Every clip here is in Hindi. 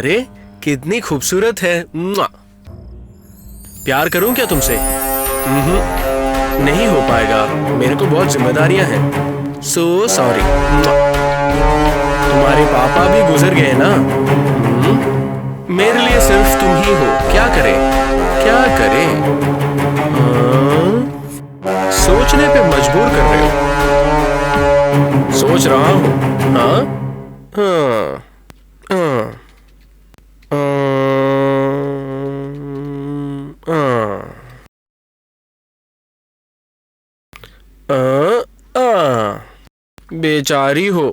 अरे कितनी खूबसूरत है। मुआ। प्यार करूं क्या तुमसे? नहीं हो पाएगा, मेरे को बहुत जिम्मेदारियां हैं। So sorry. तुम्हारे पापा भी गुजर गए ना। मेरे लिए सिर्फ तुम ही हो। क्या करें क्या करें? सोचने पे मजबूर कर रहे हो। सोच रहा हूं। हाँ हाँ हाँ बेचारी हो।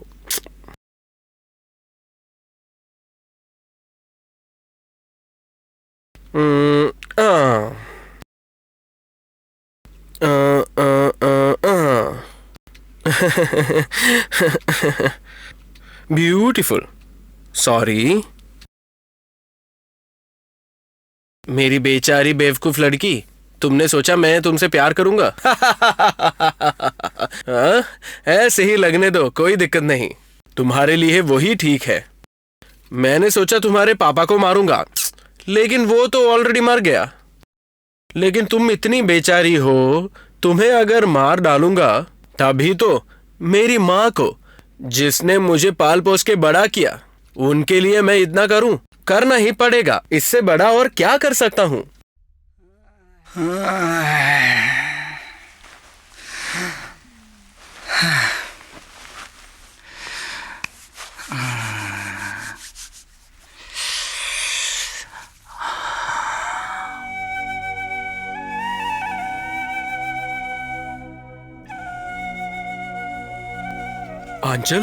ब्यूटीफुल। सॉरी। मेरी बेचारी बेवकूफ लड़की, तुमने सोचा मैं तुमसे प्यार करूंगा? हाँ? ऐसे ही लगने दो, कोई दिक्कत नहीं। तुम्हारे लिए वही ठीक है। मैंने सोचा तुम्हारे पापा को मारूंगा, लेकिन वो तो ऑलरेडी मर गया। लेकिन तुम इतनी बेचारी हो, तुम्हें अगर मार डालूंगा तभी तो मेरी माँ को, जिसने मुझे पाल पोस के बड़ा किया, उनके लिए मैं इतना करूं, करना ही पड़ेगा। इससे बड़ा और क्या कर सकता हूं? आंचल?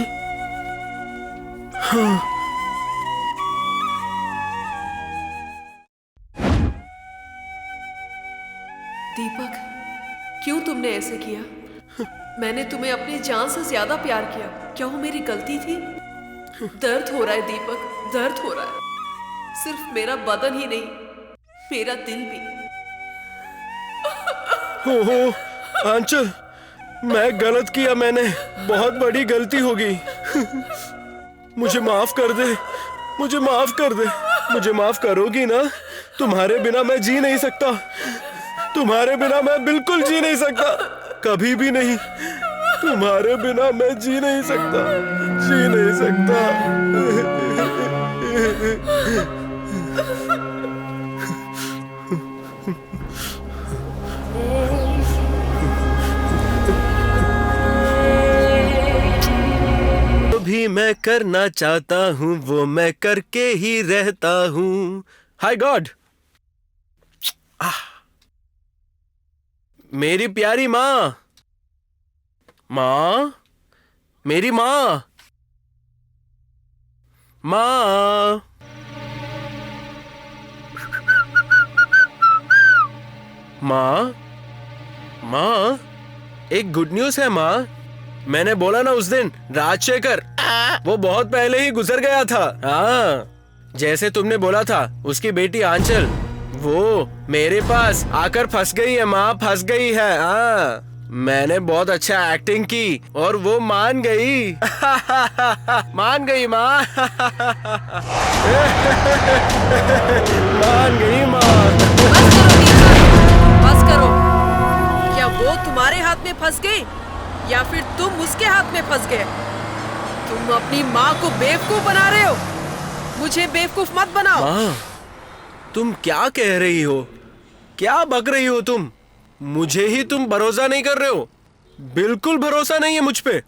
हाँ। दीपक, क्यों तुमने ऐसे किया? मैंने तुम्हें अपनी जान से ज्यादा प्यार किया। क्या वो मेरी गलती थी? दर्द हो रहा है दीपक, दर्द हो रहा है। सिर्फ मेरा बदन ही नहीं, मेरा दिल भी। हो आंचल, मैं गलत किया, मैंने बहुत बड़ी गलती हो गई। मुझे माफ कर दे, मुझे माफ कर दे। मुझे माफ करोगी ना? तुम्हारे बिना मैं जी नहीं सकता। तुम्हारे बिना मैं बिल्कुल जी नहीं सकता, कभी भी नहीं। तुम्हारे बिना मैं जी नहीं सकता, जी नहीं सकता। भी मैं करना चाहता हूँ वो मैं करके ही रहता हूँ। हाय गॉड। मेरी प्यारी माँ, माँ, मेरी माँ, माँ, माँ, माँ, एक गुड न्यूज़ है माँ। मैंने बोला ना उस दिन, राजशेखर वो बहुत पहले ही गुजर गया था। हाँ, जैसे तुमने बोला था, उसकी बेटी आंचल वो मेरे पास आकर फंस गई है माँ, फंस गई है। हाँ, मैंने बहुत अच्छा एक्टिंग की और वो मान गई। मान गई माँ। मान गई माँ। बस करो। क्या वो तुम्हारे हाथ में फंस गई या फिर तुम उसके हाथ में फंस गए? तुम अपनी माँ को बेवकूफ बना रहे हो। मुझे बेवकूफ मत बनाओ। माँ, तुम क्या कह रही हो? क्या बक रही हो तुम? मुझे ही तुम भरोसा नहीं कर रहे हो? बिल्कुल भरोसा नहीं है मुझ पे।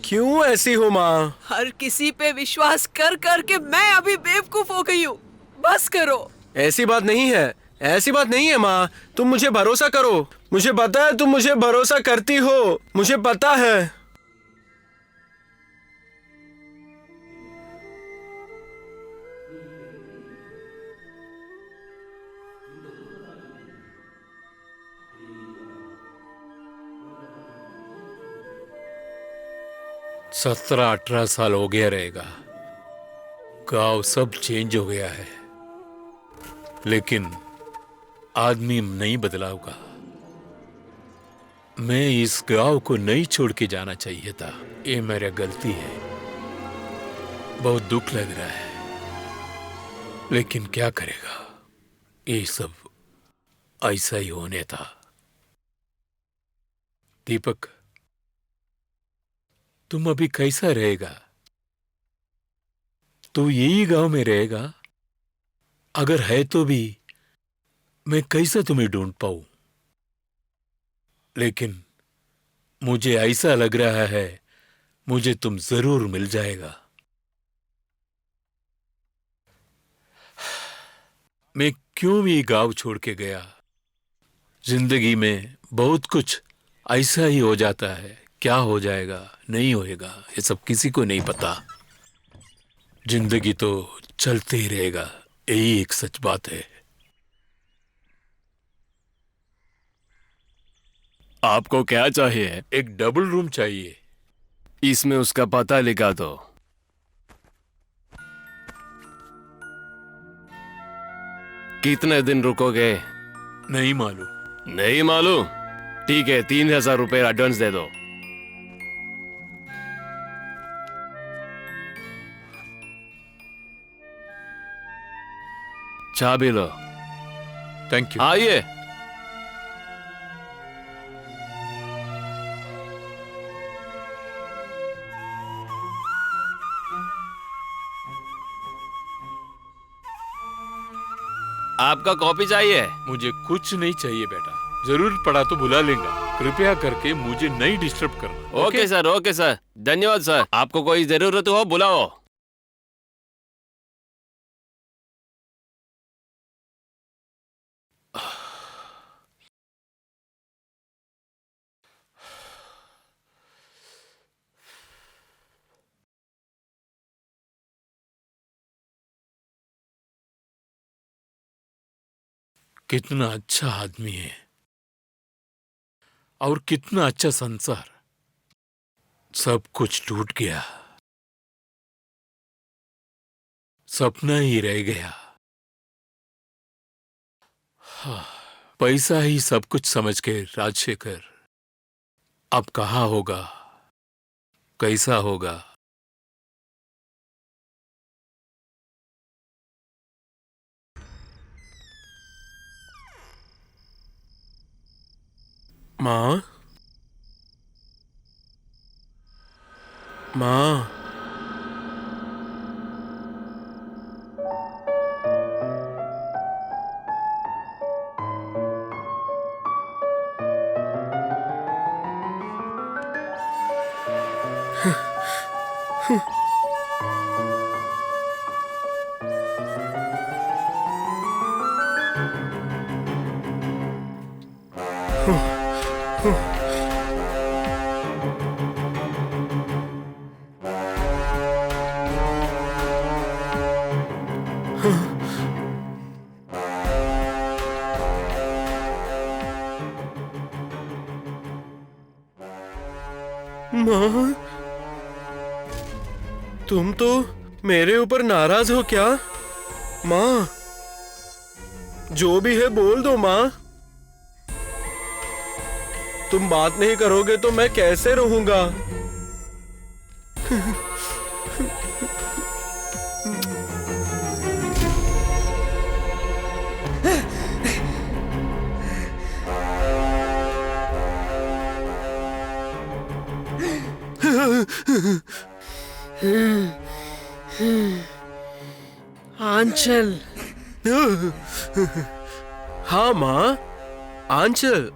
क्यों ऐसी हो माँ? हर किसी पे विश्वास कर कर के मैं अभी बेवकूफ हो गई हूँ। बस करो। ऐसी बात नहीं है, ऐसी बात नहीं है माँ। तुम मुझे भरोसा करो। मुझे पता है तुम मुझे भरोसा करती हो, मुझे पता है। सत्रह 18 साल हो गया रहेगा। गांव सब चेंज हो गया है, लेकिन आदमी नहीं बदला होगा। मैं इस गांव को नहीं छोड़ के जाना चाहिए था। ये मेरी गलती है। बहुत दुख लग रहा है। लेकिन क्या करेगा, ये सब ऐसा ही होने था। दीपक, तुम अभी कैसा रहेगा? तू यही गांव में रहेगा? अगर है तो भी मैं कैसा तुम्हें ढूंढ पाऊं? लेकिन मुझे ऐसा लग रहा है मुझे तुम जरूर मिल जाएगा। मैं क्यों भी गांव छोड़ के गया? जिंदगी में बहुत कुछ ऐसा ही हो जाता है। क्या हो जाएगा नहीं होएगा ये सब किसी को नहीं पता। जिंदगी तो चलते ही रहेगा, यही एक सच बात है। आपको क्या चाहिए? एक डबल रूम चाहिए। इसमें उसका पता लिखा दो। कितने दिन रुकोगे? नहीं मालूम। नहीं मालूम? ठीक है, 3,000 रुपए एडवांस दे दो। चाबी लो। Thank you. आइए। आपका कॉपी चाहिए? मुझे कुछ नहीं चाहिए बेटा, जरूर पड़ा तो बुला लेगा। कृपया करके मुझे नहीं डिस्टर्ब करना। ओके सर, ओके सर, धन्यवाद सर। आपको कोई जरूरत हो बुलाओ। कितना अच्छा आदमी है और कितना अच्छा संसार। सब कुछ टूट गया, सपना ही रह गया। हाँ, पैसा ही सब कुछ समझ के राजशेखर अब कहाँ होगा, कैसा होगा? माँ, माँ, माँ, तुम तो मेरे ऊपर नाराज हो क्या? माँ, जो भी है बोल दो माँ। तुम बात नहीं करोगे तो मैं कैसे रहूंगा? आंचल, हाँ माँ, आंचल,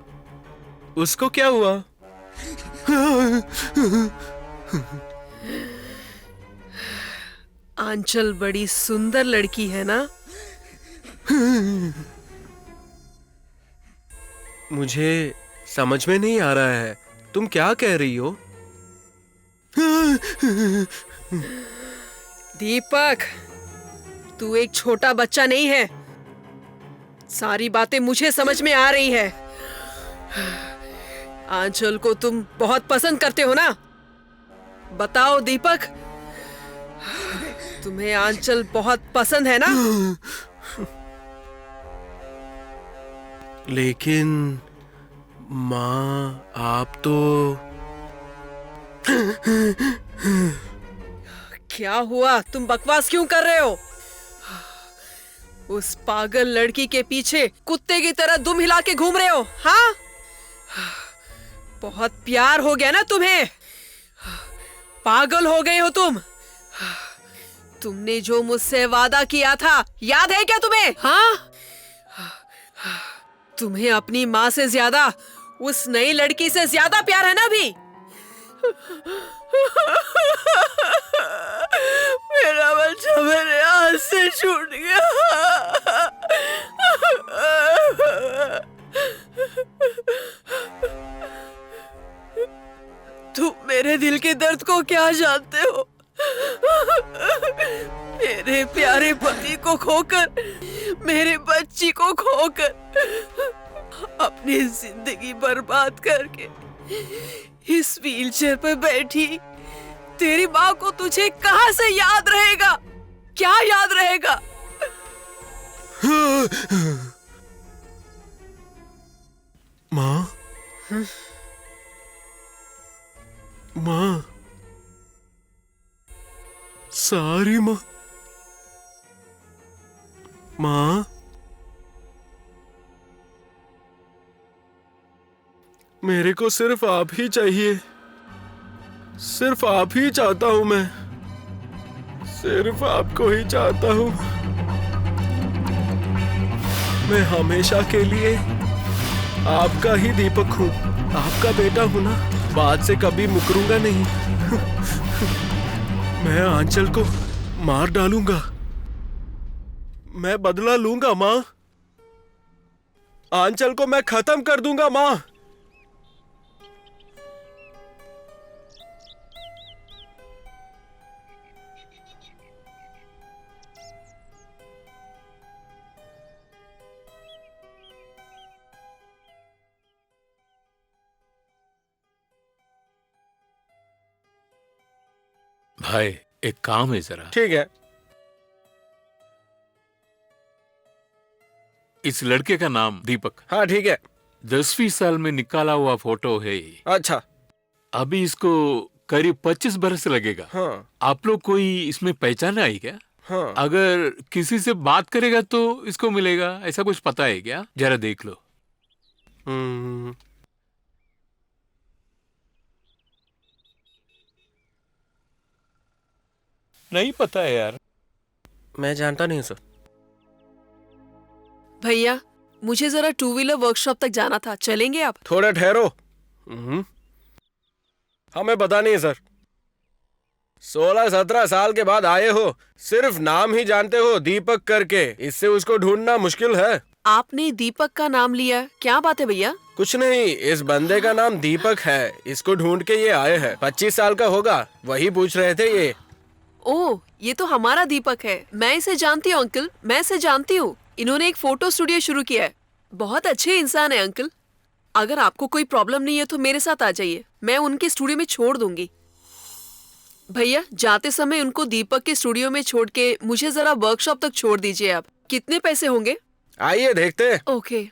उसको क्या हुआ? आंचल बड़ी सुंदर लड़की है ना? मुझे समझ में नहीं आ रहा है, तुम क्या कह रही हो? दीपक, तू एक छोटा बच्चा नहीं है। सारी बातें मुझे समझ में आ रही है। आंचल को तुम बहुत पसंद करते हो ना? बताओ दीपक, तुम्हें आंचल बहुत पसंद है ना? लेकिन माँ, आप तो क्या हुआ? तुम बकवास क्यों कर रहे हो? उस पागल लड़की के पीछे कुत्ते की तरह दुम हिला के घूम रहे हो, हाँ? बहुत प्यार हो गया ना तुम्हें? पागल हो गए हो तुम। तुमने जो मुझसे वादा किया था याद है क्या तुम्हें, हाँ? तुम्हें अपनी माँ से ज्यादा उस नई लड़की से ज्यादा प्यार है ना अभी? मेरा बच्चा मेरे हाथ से छूट गया। तुम मेरे दिल के दर्द को क्या जानते हो? मेरे प्यारे पति को खोकर, मेरे बच्ची को खोकर, अपनी जिंदगी बर्बाद करके इस व्हीलचेयर पर बैठी तेरी माँ को तुझे कहाँ से याद रहेगा? क्या याद रहेगा? माँ, माँ, सारी माँ, माँ, मेरे को सिर्फ आप ही चाहिए, सिर्फ आप ही चाहता हूं मैं, सिर्फ आपको ही चाहता हूं। मैं हमेशा के लिए आपका ही दीपक हूं, आपका बेटा हूं ना, बात से कभी मुकरूंगा नहीं। मैं आंचल को मार डालूंगा, मैं बदला लूंगा माँ, आंचल को मैं खत्म कर दूंगा माँ। भाई एक काम है जरा। ठीक है। इस लड़के का नाम दीपक। हाँ ठीक है। 10वीं साल में निकाला हुआ फोटो है ये। अच्छा। अभी इसको करीब 25 बरस लगेगा। हाँ। आप लोग कोई इसमें पहचान आई क्या? हाँ। अगर किसी से बात करेगा तो इसको मिलेगा, ऐसा कुछ पता है क्या? जरा देख लो। नहीं पता है यार। मैं जानता नहीं सर। भैया मुझे जरा टू व्हीलर वर्कशॉप तक जाना था, चलेंगे आप? थोड़ा ठहरो। हमें पता नहीं सर। 16-17 साल के बाद आए हो, सिर्फ नाम ही जानते हो दीपक करके, इससे उसको ढूंढना मुश्किल है। आपने दीपक का नाम लिया, क्या बात है भैया? कुछ नहीं, इस बंदे का नाम दीपक है, इसको ढूंढ के ये आए हैं। 25 साल का होगा, वही पूछ रहे थे ये। ओह, ये तो हमारा दीपक है। मैं इसे जानती हूँ अंकल, मैं इसे जानती हूँ। इन्होंने एक फोटो स्टूडियो शुरू किया है। बहुत अच्छे इंसान है अंकल। अगर आपको कोई प्रॉब्लम नहीं है तो मेरे साथ आ जाइए, मैं उनके स्टूडियो में छोड़ दूंगी। भैया जाते समय उनको दीपक के स्टूडियो में छोड़ के मुझे जरा वर्कशॉप तक छोड़ दीजिए आप। कितने पैसे होंगे? आइए देखते हैं। ओके।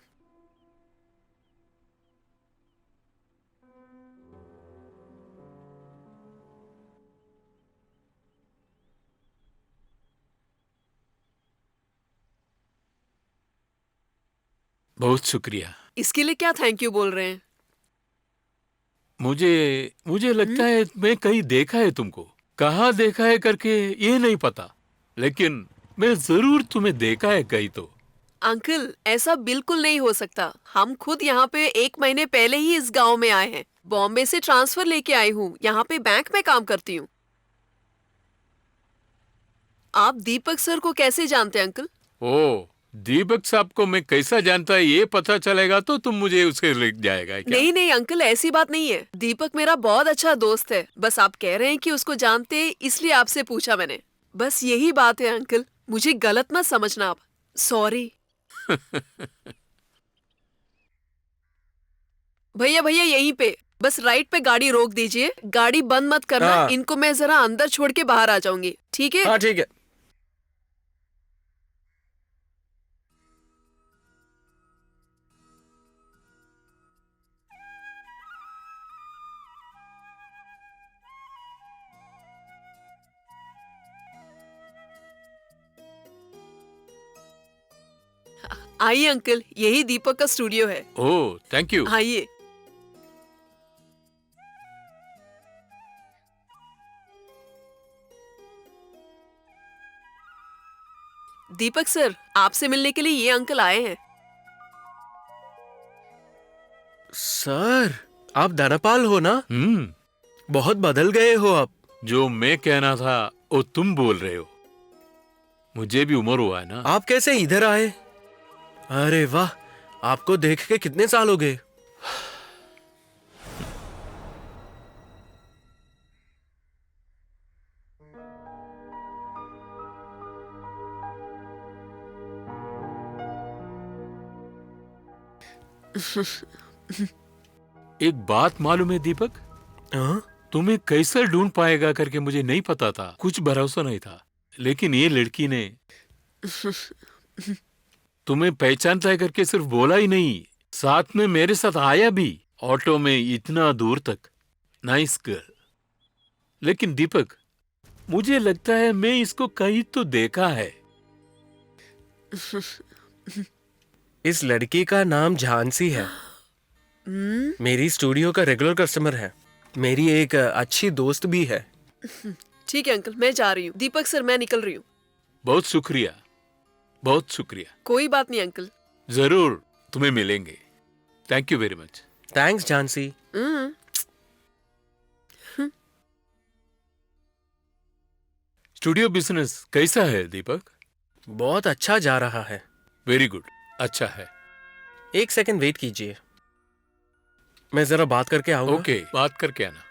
बहुत शुक्रिया। इसके लिए क्या थैंक यू बोल रहे हैं? मुझे लगता है मैं कहीं देखा है तुमको। कहाँ देखा है करके ये नहीं पता, लेकिन मैं जरूर तुम्हें देखा है कहीं तो। अंकल ऐसा बिल्कुल नहीं हो सकता। हम खुद यहाँ पे 1 महीने पहले ही इस गांव में आए हैं। बॉम्बे से ट्रांसफर लेके आई हूँ, यहाँ पे बैंक में काम करती हूँ। आप दीपक सर को कैसे जानते हैं अंकल? ओ, दीपक साहब को मैं कैसा जानता है ये पता चलेगा तो तुम मुझे उसके ले जाएगा क्या? नहीं नहीं अंकल, ऐसी बात नहीं है। दीपक मेरा बहुत अच्छा दोस्त है। बस आप कह रहे हैं कि उसको जानते हैं, इसलिए आपसे पूछा मैंने। बस यही बात है अंकल, मुझे गलत मत समझना आप। सॉरी। भैया भैया यहीं पे, बस राइट पे गाड़ी रोक दीजिए। गाड़ी बंद मत करना। हाँ। इनको मैं जरा अंदर छोड़ के बाहर आ जाऊंगी, ठीक है? हाँ ठीक है। आइए अंकल, यही दीपक का स्टूडियो है। Oh thank you. आइए। दीपक सर, आपसे मिलने के लिए ये अंकल आए हैं। सर, आप धनपाल हो ना? बहुत बदल गए हो आप। जो मैं कहना था वो तुम बोल रहे हो। मुझे भी उम्र हुआ है ना। आप कैसे इधर आए? अरे वाह, आपको देख के कितने साल हो गए? एक बात मालूम है दीपक, हाँ? तुम्हें कैसे ढूंढ पाएगा करके मुझे नहीं पता था, कुछ भरोसा नहीं था। लेकिन ये लड़की ने तुम्हें पहचानता है करके सिर्फ बोला ही नहीं, साथ में मेरे साथ आया भी, ऑटो में इतना दूर तक। Nice girl. लेकिन दीपक, मुझे लगता है मैं इसको कहीं तो देखा है। इस लड़की का नाम झांसी है। मेरी स्टूडियो का रेगुलर कस्टमर है। मेरी एक अच्छी दोस्त भी है। ठीक है अंकल, मैं जा रही हूँ। दीपक सर, मैं निकल रही हूँ। बहुत शुक्रिया, बहुत शुक्रिया। कोई बात नहीं अंकल। जरूर तुम्हें मिलेंगे। Thank you very much. Thanks Jhansi. Studio business कैसा है दीपक? बहुत अच्छा जा रहा है। वेरी गुड, अच्छा है। एक सेकंड वेट कीजिए, मैं जरा बात करके आऊंगा। ओके, बात करके आना।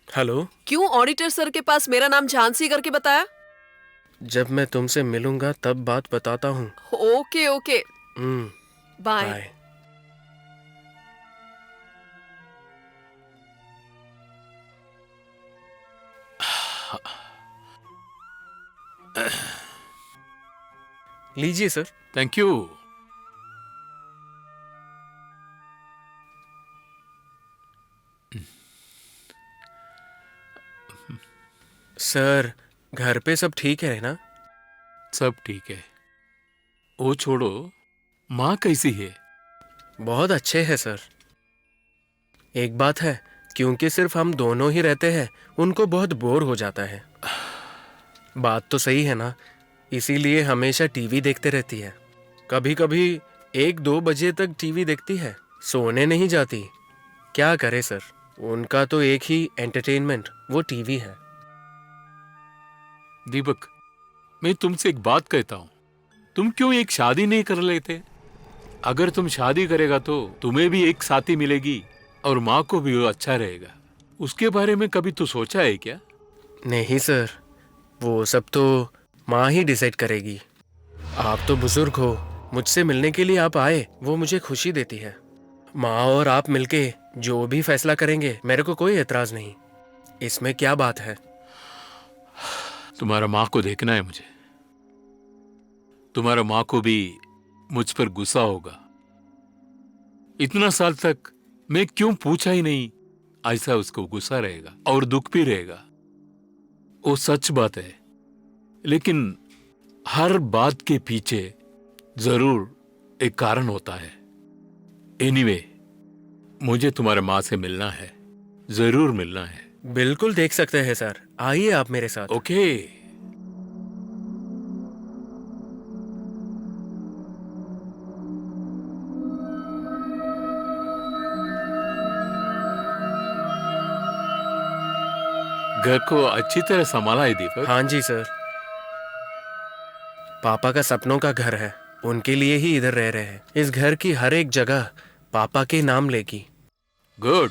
हेलो। क्यों ऑडिटर सर के पास मेरा नाम झांसी करके बताया? जब मैं तुमसे मिलूंगा तब बात बताता हूँ। Okay okay, bye. बाय। लीजिए सर। Thank you. सर, घर पे सब ठीक है ना? सब ठीक है। वो छोड़ो, माँ कैसी है? बहुत अच्छे हैं सर। एक बात है, क्योंकि सिर्फ हम दोनों ही रहते हैं, उनको बहुत बोर हो जाता है। बात तो सही है ना, इसीलिए हमेशा टीवी देखते रहती है। कभी कभी 1-2 बजे तक टीवी देखती है, सोने नहीं जाती। क्या करे सर, उनका तो एक ही एंटरटेनमेंट वो टीवी है। दीपक, मैं तुमसे एक बात कहता हूँ, तुम क्यों एक शादी नहीं कर लेते? अगर तुम शादी करेगा तो तुम्हें भी एक साथी मिलेगी और माँ को भी वो अच्छा रहेगा। उसके बारे में कभी तो सोचा है क्या? नहीं सर, वो सब तो माँ ही डिसाइड करेगी। आप तो बुजुर्ग हो, मुझसे मिलने के लिए आप आए, वो मुझे खुशी देती है। माँ और आप मिलके जो भी फैसला करेंगे, मेरे को कोई एतराज नहीं। इसमें क्या बात है? तुम्हारा माँ को देखना है मुझे। तुम्हारा माँ को भी मुझ पर गुस्सा होगा। इतना साल तक मैं क्यों पूछा ही नहीं, ऐसा उसको गुस्सा रहेगा और दुख भी रहेगा। वो सच बात है, लेकिन हर बात के पीछे जरूर एक कारण होता है। एनीवे, मुझे तुम्हारे माँ से मिलना है, जरूर मिलना है। बिल्कुल देख सकते हैं सर, आइए आप मेरे साथ। ओके। घर को अच्छी तरह संभाला है दीपक? हाँ जी सर, पापा का सपनों का घर है, उनके लिए ही इधर रह रहे हैं। इस घर की हर एक जगह पापा के नाम लेगी। गुड,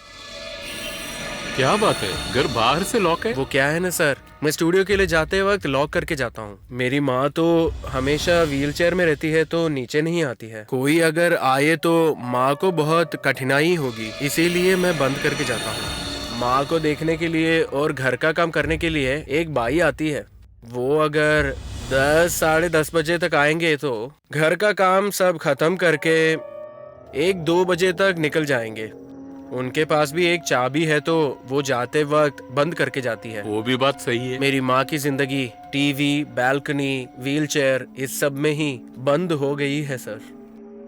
क्या बात है, घर बाहर से लॉक है? वो क्या है ना सर, मैं स्टूडियो के लिए जाते वक्त लॉक करके जाता हूँ। मेरी माँ तो हमेशा व्हीलचेयर में रहती है, तो नीचे नहीं आती है। कोई अगर आए तो माँ को बहुत कठिनाई होगी, इसीलिए मैं बंद करके जाता हूँ। माँ को देखने के लिए और घर का काम करने के लिए एक बाई आती है। वो अगर 10-10:30 बजे तक आएंगे तो घर का काम सब खत्म करके 1-2 बजे तक निकल जाएंगे। उनके पास भी एक चाबी है, तो वो जाते वक्त बंद करके जाती है। वो भी बात सही है। मेरी माँ की जिंदगी टीवी, बैल्कनी, व्हीलचेयर, इस सब में ही बंद हो गई है सर।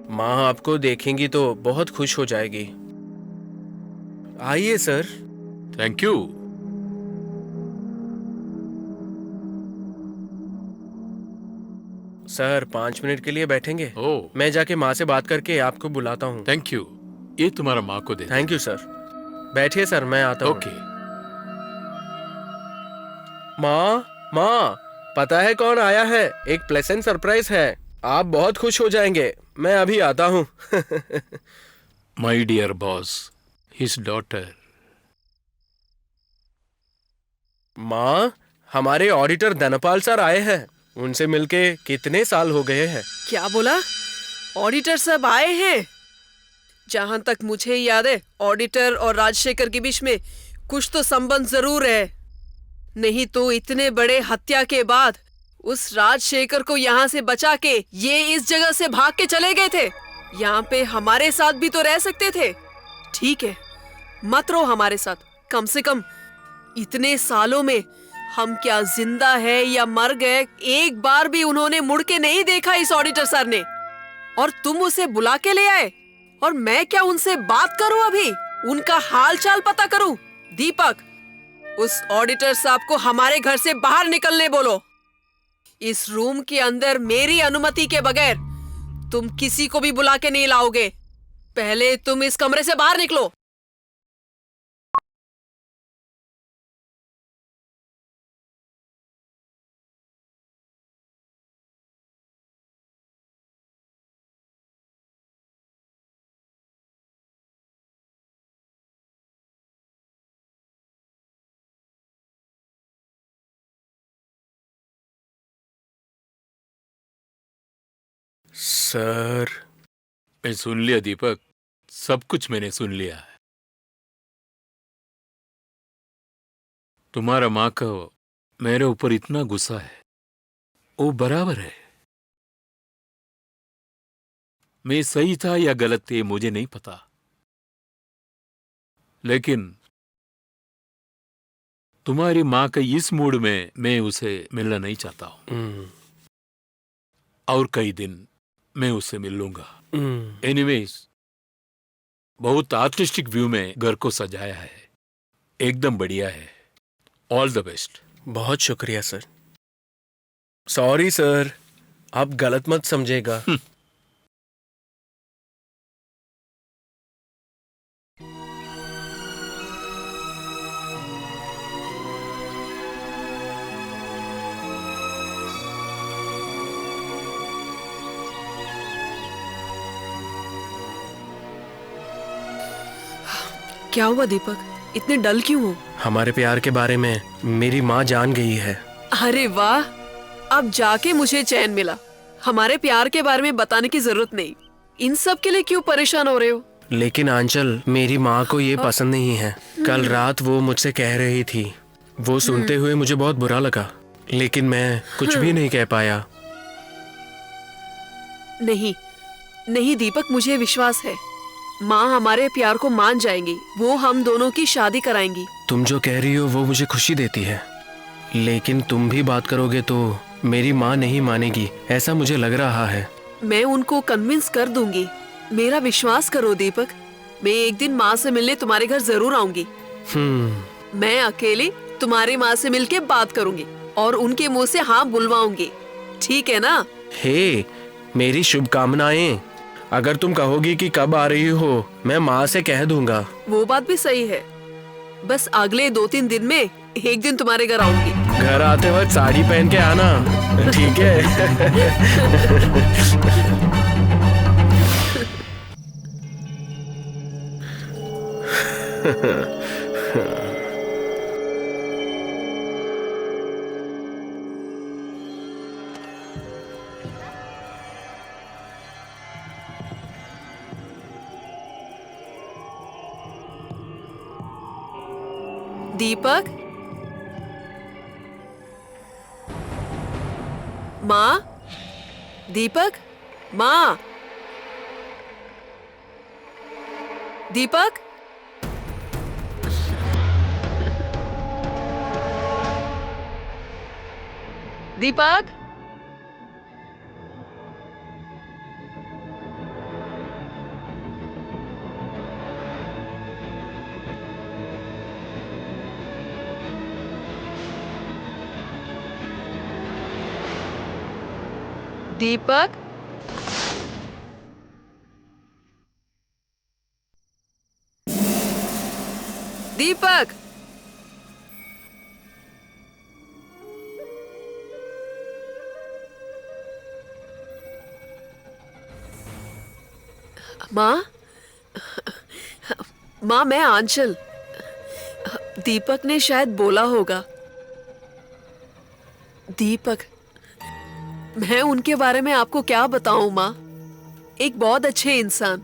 माँ आपको देखेंगी तो बहुत खुश हो जाएगी। आइए sir. Thank you. Sir 5 minute के लिए बैठेंगे? ओह, मैं जाके माँ से बात करके आपको बुलाता हूँ। Thank you. ये तुम्हारा माँ को दे दो। Thank you sir. बैठिए सर, मैं आता हूँ। ओके। माँ, माँ, पता है कौन आया है? एक प्लेजेंट सरप्राइज है। आप बहुत खुश हो जाएंगे। मैं अभी आता हूँ। My dear boss, his daughter. माँ, हमारे ऑडिटर धनपाल सर आए हैं। उनसे मिलके कितने साल हो गए हैं। क्या बोला? ऑडिटर सब आए हैं? जहां तक मुझे याद है, ऑडिटर और राजशेखर के बीच में कुछ तो संबंध जरूर है। नहीं तो इतने बड़े हत्या के बाद उस राजशेखर को यहाँ से बचा के ये इस जगह से भाग के चले गए थे। यहाँ पे हमारे साथ भी तो रह सकते थे। ठीक है, मत रहो हमारे साथ। कम से कम इतने सालों में हम क्या जिंदा है या मर गए, एक बार भी उन्होंने मुड़ के नहीं देखा इस ऑडिटर सर ने। और तुम उसे बुला के ले आए, और मैं क्या उनसे बात करूं? अभी उनका हाल चाल पता करूं? दीपक, उस ऑडिटर साहब को हमारे घर से बाहर निकलने बोलो। इस रूम के अंदर मेरी अनुमति के बगैर तुम किसी को भी बुला के नहीं लाओगे। पहले तुम इस कमरे से बाहर निकलो। सर। मैं सुन लिया दीपक, सब कुछ मैंने सुन लिया है। तुम्हारा माँ का मेरे ऊपर इतना गुस्सा है, वो बराबर है। मैं सही था या गलत थे मुझे नहीं पता, लेकिन तुम्हारी माँ के इस मूड में मैं उसे मिलना नहीं चाहता हूं। और कई दिन मैं उससे मिल लूंगा। एनीवेज, बहुत आर्टिस्टिक व्यू में घर को सजाया है, एकदम बढ़िया है। All the best. बहुत शुक्रिया सर। सॉरी सर, आप गलत मत समझेगा। क्या हुआ दीपक? इतने डल क्यों हो? हमारे प्यार के बारे में मेरी माँ जान गई है। अरे वाह, अब जाके मुझे चैन मिला। हमारे प्यार के बारे में बताने की जरूरत नहीं। इन सब के लिए क्यों परेशान हो रहे हो? लेकिन आंचल, मेरी माँ को ये पसंद नहीं है। कल रात वो मुझसे कह रही थी। वो सुनते हुए मुझे बहुत बुरा लगा, लेकिन मैं कुछ भी नहीं कह पाया। नहीं नहीं दीपक, मुझे विश्वास है माँ हमारे प्यार को मान जाएंगी। वो हम दोनों की शादी कराएंगी। तुम जो कह रही हो वो मुझे खुशी देती है, लेकिन तुम भी बात करोगे तो मेरी माँ नहीं मानेगी, ऐसा मुझे लग रहा है। मैं उनको कन्विंस कर दूंगी। मेरा विश्वास करो दीपक, मैं एक दिन माँ से मिलने तुम्हारे घर जरूर आऊंगी। मैं अकेली तुम्हारी माँ से मिलके बात करूंगी और उनके मुंह से हाँ बुलवाऊंगी। ठीक है ना? हे, मेरी शुभकामनाएं। अगर तुम कहोगी कि कब आ रही हो, मैं माँ से कह दूंगा। वो बात भी सही है। बस अगले 2-3 दिन में एक दिन तुम्हारे घर आऊंगी। घर आते वक्त साड़ी पहन के आना, ठीक है? दीपक, माँ, दीपक, माँ, दीपक, दीपक, दीपक, दीपक, माँ, माँ मैं आंचल। दीपक ने शायद बोला होगा। दीपक, मैं उनके बारे में आपको क्या बताऊं माँ। एक बहुत अच्छे इंसान,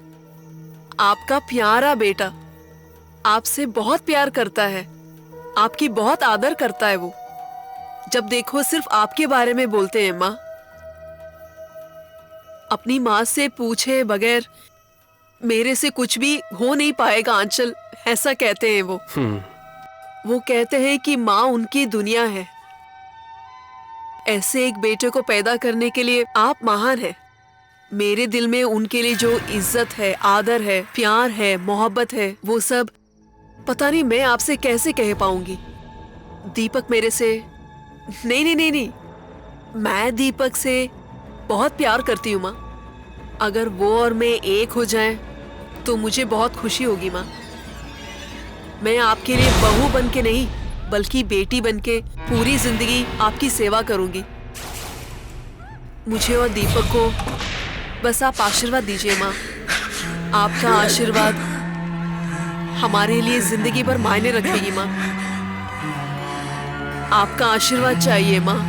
आपका प्यारा बेटा, आपसे बहुत प्यार करता है, आपकी बहुत आदर करता है। वो जब देखो सिर्फ आपके बारे में बोलते हैं माँ। अपनी माँ से पूछे बगैर मेरे से कुछ भी हो नहीं पाएगा आंचल, ऐसा कहते हैं वो। वो कहते हैं कि माँ उनकी दुनिया है। ऐसे एक बेटे को पैदा करने के लिए आप महान हैं। मेरे दिल में उनके लिए जो इज्जत है, आदर है, प्यार है, मोहब्बत है, वो सब पता नहीं मैं आपसे कैसे कह पाऊंगी। दीपक मेरे से नहीं नहीं नहीं नहीं, मैं दीपक से बहुत प्यार करती हूँ माँ। अगर वो और मैं एक हो जाएं तो मुझे बहुत खुशी होगी माँ। मैं आपके लिए बहू बन के नहीं बल्कि बेटी बन के पूरी जिंदगी आपकी सेवा करूंगी। मुझे और दीपक को बस आप आशीर्वाद दीजिए माँ। आपका आशीर्वाद हमारे लिए जिंदगी भर मायने रखेगी माँ। आपका आशीर्वाद चाहिए माँ।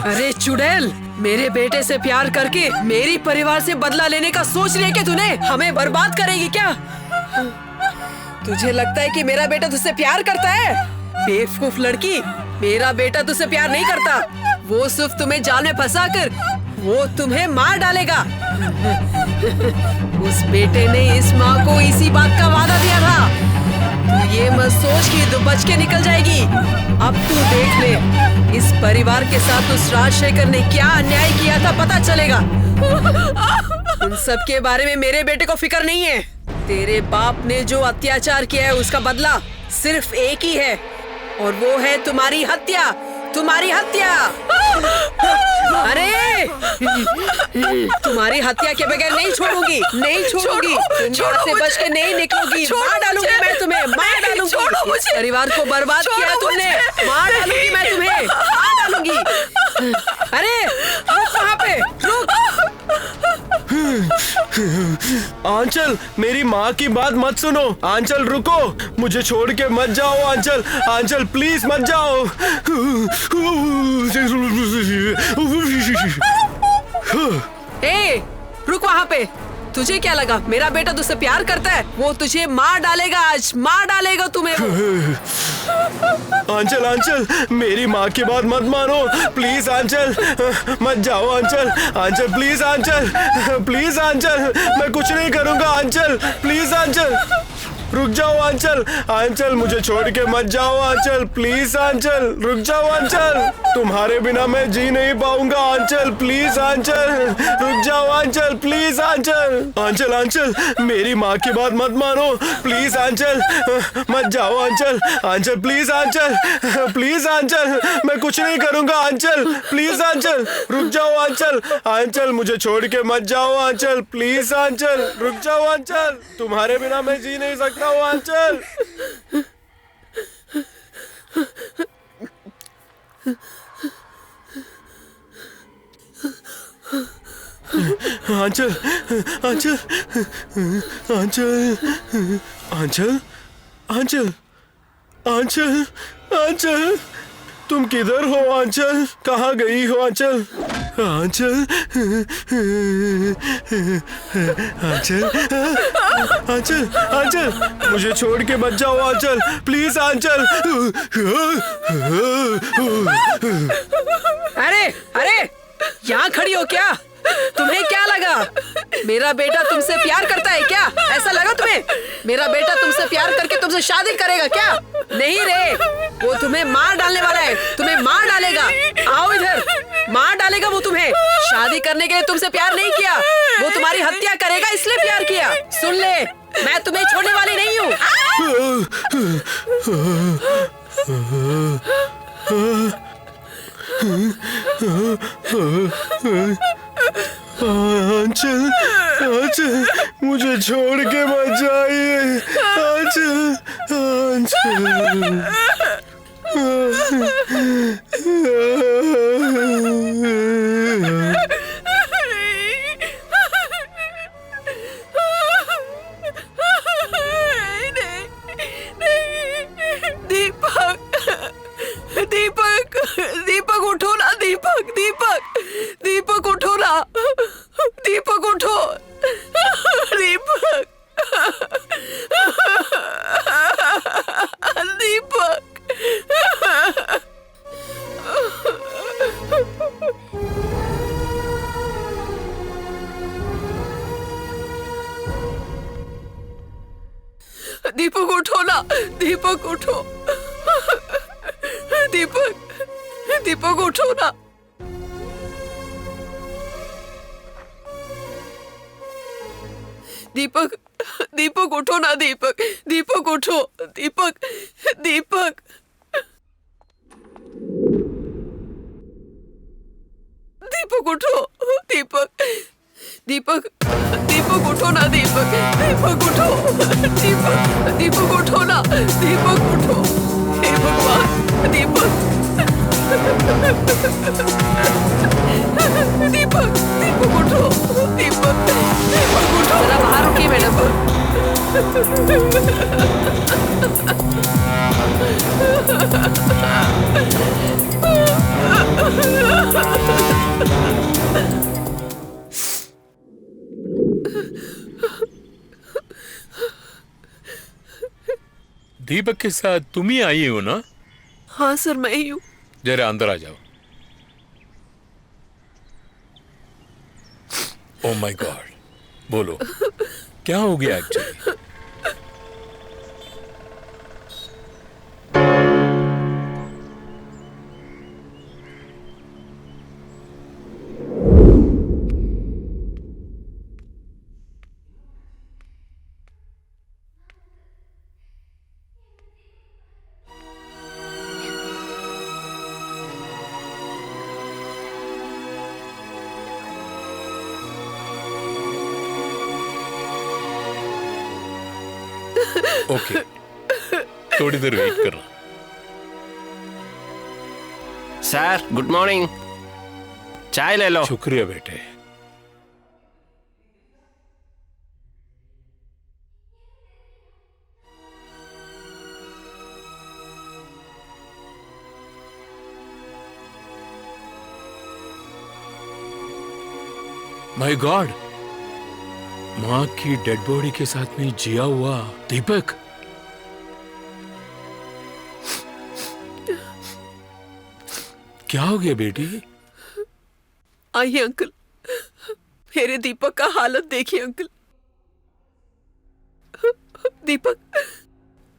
अरे चुड़ैल, मेरे बेटे से प्यार करके मेरी परिवार से बदला लेने का सोच रही है कि तूने हमें बर्बाद करेगी क्या? तुझे लगता है कि मेरा बेटा तुझसे प्यार करता है? बेवकूफ लड़की, मेरा बेटा तुझसे प्यार नहीं करता। वो सिर्फ तुम्हें जाल में फंसा कर वो तुम्हें मार डालेगा। उस बेटे ने इस माँ को इसी बात का वादा दिया था। तू ये मत सोच कि तू बच के निकल जाएगी। अब तू देख ले, इस परिवार के साथ उस राजशेखर ने क्या अन्याय किया था पता चलेगा। उन सब के बारे में मेरे बेटे को फिक्र नहीं है। तेरे बाप ने जो अत्याचार किया है उसका बदला सिर्फ एक ही है, और वो है तुम्हारी हत्या। तुम्हारी हत्या। अरे तुम्हारी हत्या के बगैर नहीं छोड़ूंगी, नहीं छोड़ूंगी। तुम यहाँ से बच के नहीं निकलोगी। मार डालूंगी मैं तुम्हें, मार डालूंगी। इस परिवार को बर्बाद किया तुमने, मार डालूंगी मैं तुम्हें, मार डालूंगी। अरे रुक वहाँ पे, रुक। आंचल, मेरी माँ की बात मत सुनो। आंचल रुको, मुझे छोड़ के मत जाओ। आंचल, आंचल प्लीज मत जाओ। ए, रुक वहाँ पे। तुझे क्या लगा मेरा बेटा तुझसे प्यार करता है? वो तुझे मार डालेगा, आज मार डालेगा तुम्हें। आंचल, आंचल मेरी माँ की बात मत मानो प्लीज। आंचल मत जाओ। आंचल, आंचल प्लीज। Aanchal please. आंचल मैं कुछ नहीं करूँगा। आंचल प्लीज। आंचल रुक जाओ। आंचल, आंचल मुझे छोड़ के मत जाओ। आंचल प्लीज। आंचल रुक जाओ। आंचल तुम्हारे बिना मैं जी नहीं पाऊंगा। आंचल प्लीज। आंचल रुक जाओ। आंचल प्लीज। आंचल, आंचल, आंचल मेरी माँ की बात मत मानो प्लीज। आंचल मत जाओ। आंचल, आंचल प्लीज। Aanchal please. आंचल मैं कुछ नहीं करूंगा। आंचल प्लीज। आंचल रुक जाओ। आंचल, आंचल मुझे छोड़ के मत जाओ। आंचल प्लीज। आंचल रुक जाओ। आंचल तुम्हारे बिना मैं जी नहीं सकता। आंचल, आंचल, आंचल, आंचल, आंचल, आंचल, आंचल, आंचल तुम किधर हो? आंचल कहाँ गई हो? आंचल, आंचल, आंचल, आंचल, आंचल मुझे छोड़ के मत जाओ। आंचल प्लीज। आंचल। अरे अरे यहाँ खड़ी हो क्या? तुम्हें क्या लगा मेरा बेटा तुमसे प्यार करता है क्या? ऐसा लगा तुम्हें? मेरा बेटा तुमसे प्यार करके तुमसे शादी करेगा क्या? नहीं रे, वो तुम्हें मार डालने वाला है, तुम्हें मार डालेगा। आओ इधर, मार डालेगा वो तुम्हें। शादी करने के लिए तुमसे प्यार नहीं किया, वो तुम्हारी हत्या करेगा इसलिए प्यार किया। सुन ले, मैं तुम्हें छोड़ने वाली नहीं हूँ। आंचल, आंचल, मुझे छोड़ के मत जाइए। आंचल, आंचल। दीपक, दीपक उठो ना। दीपक, दीपक, दीपक उठो ना। दीपक उठो। दीपक, दीपक। दीपक उठो ना। दीपक उठो। दीपक, दीपक उठो ना। दीपक, दीपक उठो ना। दीपक, दीपक उठो। दीपक, दीपक। दीपक उठो। दीपक, दीपक, दीपक उठो ना। दीपक, दीपक उठो। दीपक, दीपक उठो ना। दीपक उठो। हे भगवान, दीपक। दीपक, दीपक उठो। दीपक, दीपक उठो। जरा बाहर रुकिए मैडम। दीपक के साथ तुम ही आई हो ना? हाँ सर, मैं ही हूँ। जरा अंदर आ जाओ। ओह माय गॉड, बोलो क्या हो गया एक्चुअली? ओके, थोड़ी देर वेट करना। Sir, good morning. चाय ले लो। शुक्रिया बेटे। माय गॉड, माँ की डेड बॉडी के साथ में जिया हुआ दीपक। क्या हो गया बेटी? आइए अंकल, मेरे दीपक का हालत देखिए अंकल। दीपक,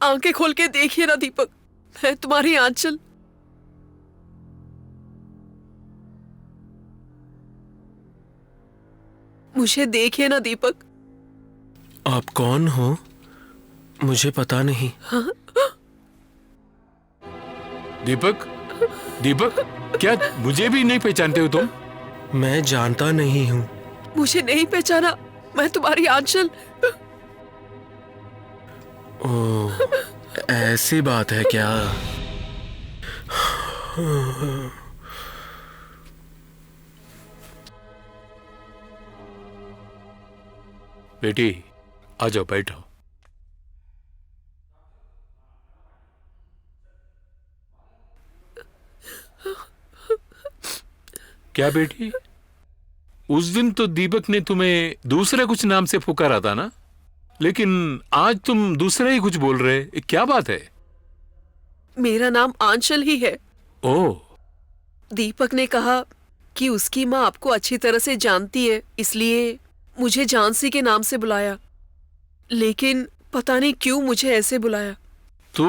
आंखें खोल के देखिए ना दीपक, मैं तुम्हारी आंचल। मुझे देखिए ना दीपक। आप कौन हो? मुझे पता नहीं। दीपक, दीपक, क्या मुझे भी नहीं पहचानते हो तुम? मैं जानता नहीं हूँ। मुझे नहीं पहचाना? मैं तुम्हारी आंचल। ओह, ऐसी बात है क्या? बेटी आ जाओ, बैठो। क्या बेटी, उस दिन तो दीपक ने तुम्हें दूसरे कुछ नाम से पुकारा था ना, लेकिन आज तुम दूसरा ही कुछ बोल रहे, क्या बात है? मेरा नाम आंचल ही है। ओह, दीपक ने कहा कि उसकी माँ आपको अच्छी तरह से जानती है, इसलिए मुझे झांसी के नाम से बुलाया, लेकिन पता नहीं क्यों मुझे ऐसे बुलाया। तो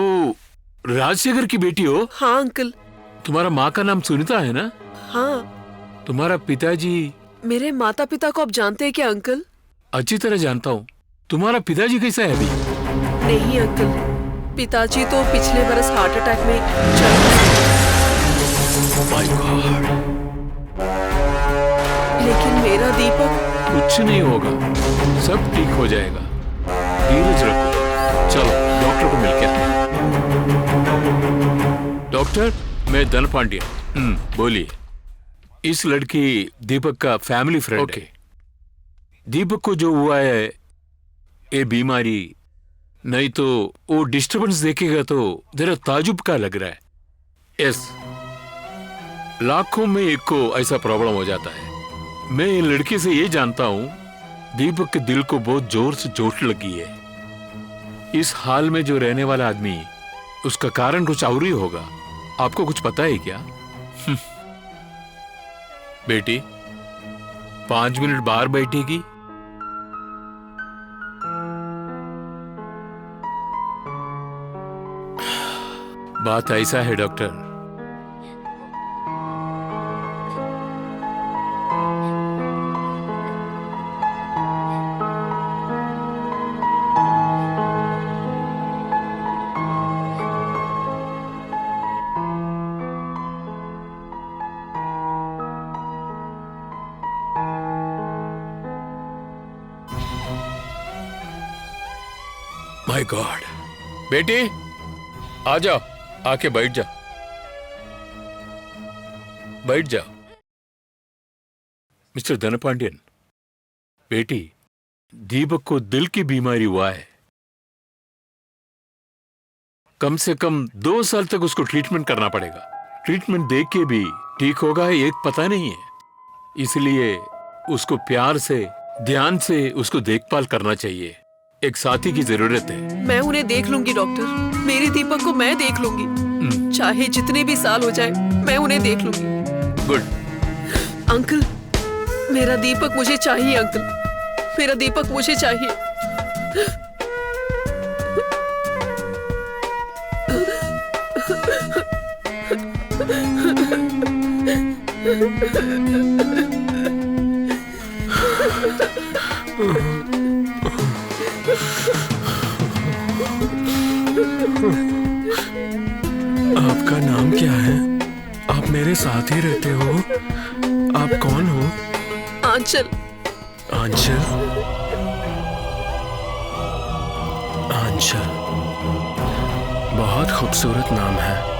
राजशेखर की बेटी हो? हाँ अंकल। तुम्हारा माँ का नाम सुनीता है ना? हाँ। तुम्हारा पिताजी? मेरे माता पिता को आप जानते हैं क्या अंकल? अच्छी तरह जानता हूँ। तुम्हारा पिताजी कैसा है अभी? नहीं अंकल, पिताजी तो पिछले बरस हार्ट अटैक में चले गए। My God। लेकिन मेरा दीपक? कुछ नहीं होगा, सब ठीक हो जाएगा, धीरज रखो। चलो डॉक्टर को मिलके आते हैं। डॉक्टर, मैं धन पांड्या। बोलिए। इस लड़की दीपक का फैमिली फ्रेंड है। दीपक को जो हुआ है ये बीमारी, नहीं तो वो डिस्टरबेंस देखेगा तो जरा ताजुब का लग रहा है। यस, लाखों में एक को ऐसा प्रॉब्लम हो जाता है। मैं ये लड़की से ये जानता हूं दीपक के दिल को बहुत जोर से चोट लगी है। इस हाल में जो रहने वाला आदमी, उसका कारण कुछ और ही होगा। आपको कुछ पता है क्या? बेटी 5 मिनट बाहर बैठेगी? बात ऐसा है डॉक्टर, माय गॉड। बेटी आ जाओ, आके बैठ जाओ, बैठ जाओ। मिस्टर धनपांडियन, बेटी दीपक को दिल की बीमारी हुआ है। कम से कम 2 साल तक उसको ट्रीटमेंट करना पड़ेगा। ट्रीटमेंट देख के भी ठीक होगा एक पता नहीं है, इसलिए उसको प्यार से, ध्यान से उसको देखभाल करना चाहिए। एक साथी की जरूरत है। मैं उन्हें देख लूंगी डॉक्टर, मेरे दीपक को मैं देख लूंगी। चाहे जितने भी साल हो जाए, मैं उन्हें देख लूंगी। गुड। अंकल, मेरा दीपक मुझे चाहिए अंकल, मेरा दीपक मुझे चाहिए। आपका नाम क्या है? आप मेरे साथ ही रहते हो? आप कौन हो? आंचल। आंचल? आंचल बहुत खूबसूरत नाम है।